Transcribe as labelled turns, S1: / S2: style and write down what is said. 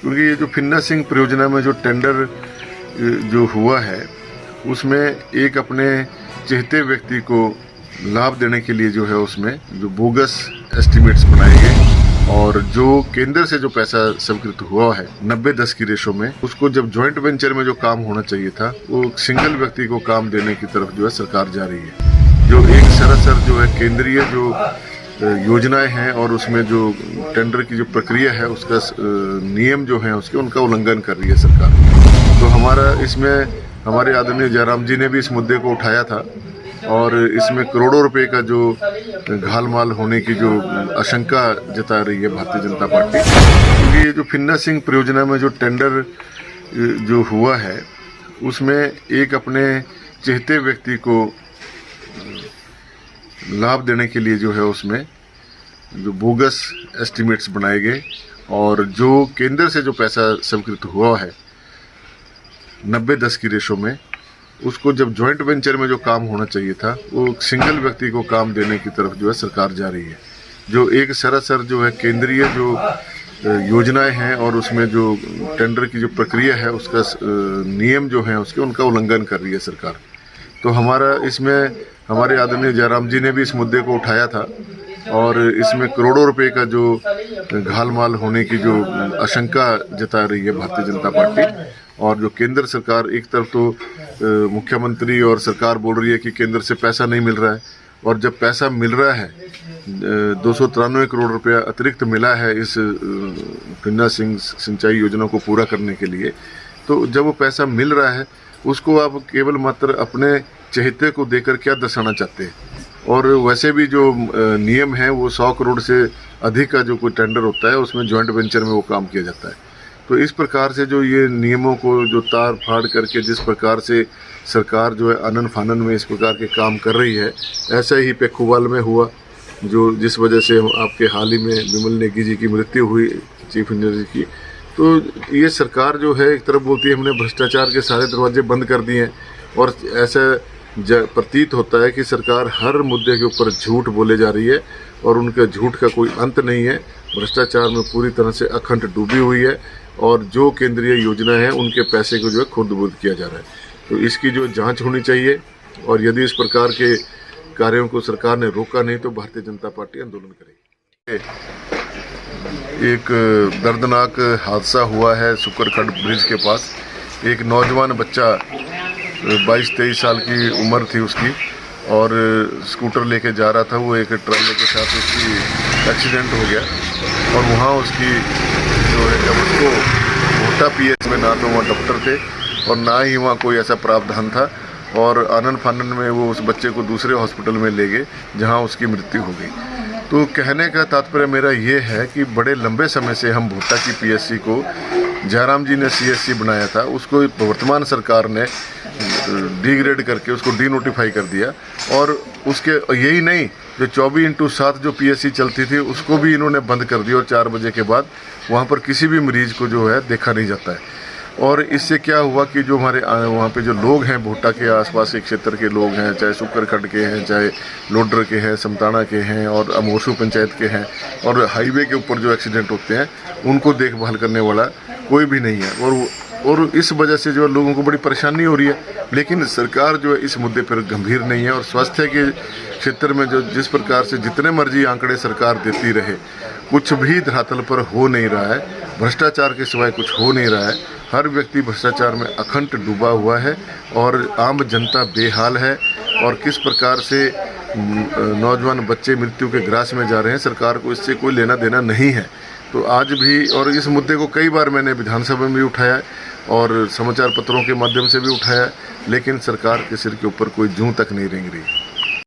S1: क्योंकि ये जो फिन्ना सिंह परियोजना में जो टेंडर जो हुआ है उसमें एक अपने चहेते व्यक्ति को लाभ देने के लिए जो है उसमें जो बोगस एस्टिमेट्स बनाए गए और जो केंद्र से जो पैसा स्वीकृत हुआ है 90-10 की रेशो में, उसको जब जॉइंट वेंचर में जो काम होना चाहिए था वो सिंगल व्यक्ति को काम देने की तरफ जो है सरकार जा रही है। जो एक सरासर जो है केंद्रीय जो योजनाएं हैं और उसमें जो टेंडर की जो प्रक्रिया है उसका नियम जो है उसके उनका उल्लंघन कर रही है सरकार। तो हमारा इसमें हमारे आदरणीय जयराम जी ने भी इस मुद्दे को उठाया था और इसमें करोड़ों रुपए का जो घालमाल होने की जो आशंका जता रही है भारतीय जनता पार्टी। क्योंकि ये जो फिन्ना सिंह परियोजना में जो टेंडर जो हुआ है उसमें एक अपने चहेते व्यक्ति को लाभ देने के लिए जो है उसमें जो बोगस एस्टिमेट्स बनाए गए और जो केंद्र से जो पैसा स्वीकृत हुआ है 90-10 की रेशो में, उसको जब जॉइंट वेंचर में जो काम होना चाहिए था वो सिंगल व्यक्ति को काम देने की तरफ जो है सरकार जा रही है। जो एक सरासर जो है केंद्रीय जो योजनाएं हैं और उसमें जो टेंडर की जो प्रक्रिया है उसका नियम जो है उसके उनका उल्लंघन कर रही है सरकार। तो हमारा इसमें हमारे आदरणीय जयराम जी ने भी इस मुद्दे को उठाया था और इसमें करोड़ों रुपए का जो घालमाल होने की जो आशंका जता रही है भारतीय जनता पार्टी। और जो केंद्र सरकार एक तरफ तो मुख्यमंत्री और सरकार बोल रही है कि केंद्र से पैसा नहीं मिल रहा है और जब पैसा मिल रहा है 293 करोड़ रुपया अतिरिक्त मिला है इस फिन्ना सिंह सिंचाई योजना को पूरा करने के लिए, तो जब वो पैसा मिल रहा है उसको आप केवल मात्र अपने चहेते को देकर क्या दर्शाना चाहते हैं। और वैसे भी जो नियम है वो 100 करोड़ से अधिक का जो कोई टेंडर होता है उसमें जॉइंट वेंचर में वो काम किया जाता है। तो इस प्रकार से जो ये नियमों को जो तार फाड़ करके जिस प्रकार से सरकार जो है आनन फानन में इस प्रकार के काम कर रही है, ऐसा ही पेखुवाल में हुआ जो जिस वजह से आपके हाल ही में विमल नेगी जी की मृत्यु हुई, चीफ इंजीनियर की। तो ये सरकार जो है एक तरफ बोलती है हमने भ्रष्टाचार के सारे दरवाजे बंद कर दिए हैं और ऐसा प्रतीत होता है कि सरकार हर मुद्दे के ऊपर झूठ बोले जा रही है और उनके झूठ का कोई अंत नहीं है। भ्रष्टाचार में पूरी तरह से अखंड डूबी हुई है और जो केंद्रीय योजना है उनके पैसे को जो है खुर्द-बुर्द किया जा रहा है। तो इसकी जो जांच होनी चाहिए और यदि इस प्रकार के कार्यों को सरकार ने रोका नहीं तो भारतीय जनता पार्टी आंदोलन करेगी। एक दर्दनाक हादसा हुआ है सुकरखंड ब्रिज के पास। एक नौजवान बच्चा 22-23 साल की उम्र थी उसकी और स्कूटर लेके जा रहा था, वो एक ट्रैक्टर के साथ उसकी एक्सीडेंट हो गया और वहाँ उसकी जो है जब उसको भोटा पीएच में ना तो वहाँ डॉक्टर थे और ना ही वहाँ कोई ऐसा प्रावधान था और आनन फानन में वो उस बच्चे को दूसरे हॉस्पिटल में ले गए जहाँ उसकी मृत्यु हो गई। तो कहने का तात्पर्य मेरा ये है कि बड़े लंबे समय से हम भोटा की पीएचसी को जयराम जी ने सीएचसी बनाया था, उसको वर्तमान सरकार ने डिग्रेड करके उसको डीनोटिफाई कर दिया और उसके यही नहीं जो 24/7 जो पीएचसी चलती थी उसको भी इन्होंने बंद कर दिया और 4 बजे के बाद वहाँ पर किसी भी मरीज को जो है देखा नहीं जाता है। और इससे क्या हुआ कि जो हमारे वहाँ पे जो लोग हैं भोटा के आसपास के क्षेत्र के लोग हैं, चाहे सुकरखंड के हैं, चाहे लोडर के हैं, समताना के हैं और अमोसू पंचायत के हैं और हाईवे के ऊपर जो एक्सीडेंट होते हैं उनको देखभाल करने वाला कोई भी नहीं है और इस वजह से जो लोगों को बड़ी परेशानी हो रही है। लेकिन सरकार जो है इस मुद्दे पर गंभीर नहीं है और स्वास्थ्य के क्षेत्र में जो जिस प्रकार से जितने मर्जी आंकड़े सरकार देती रहे कुछ भी धरातल पर हो नहीं रहा है। भ्रष्टाचार के सिवाय कुछ हो नहीं रहा है। हर व्यक्ति भ्रष्टाचार में अखंड डूबा हुआ है और आम जनता बेहाल है और किस प्रकार से नौजवान बच्चे मृत्यु के ग्रास में जा रहे हैं, सरकार को इससे कोई लेना देना नहीं है। तो आज भी और इस मुद्दे को कई बार मैंने विधानसभा में भी उठाया और समाचार पत्रों के माध्यम से भी उठाया, लेकिन सरकार के सिर के ऊपर कोई जूं तक नहीं रेंग रही।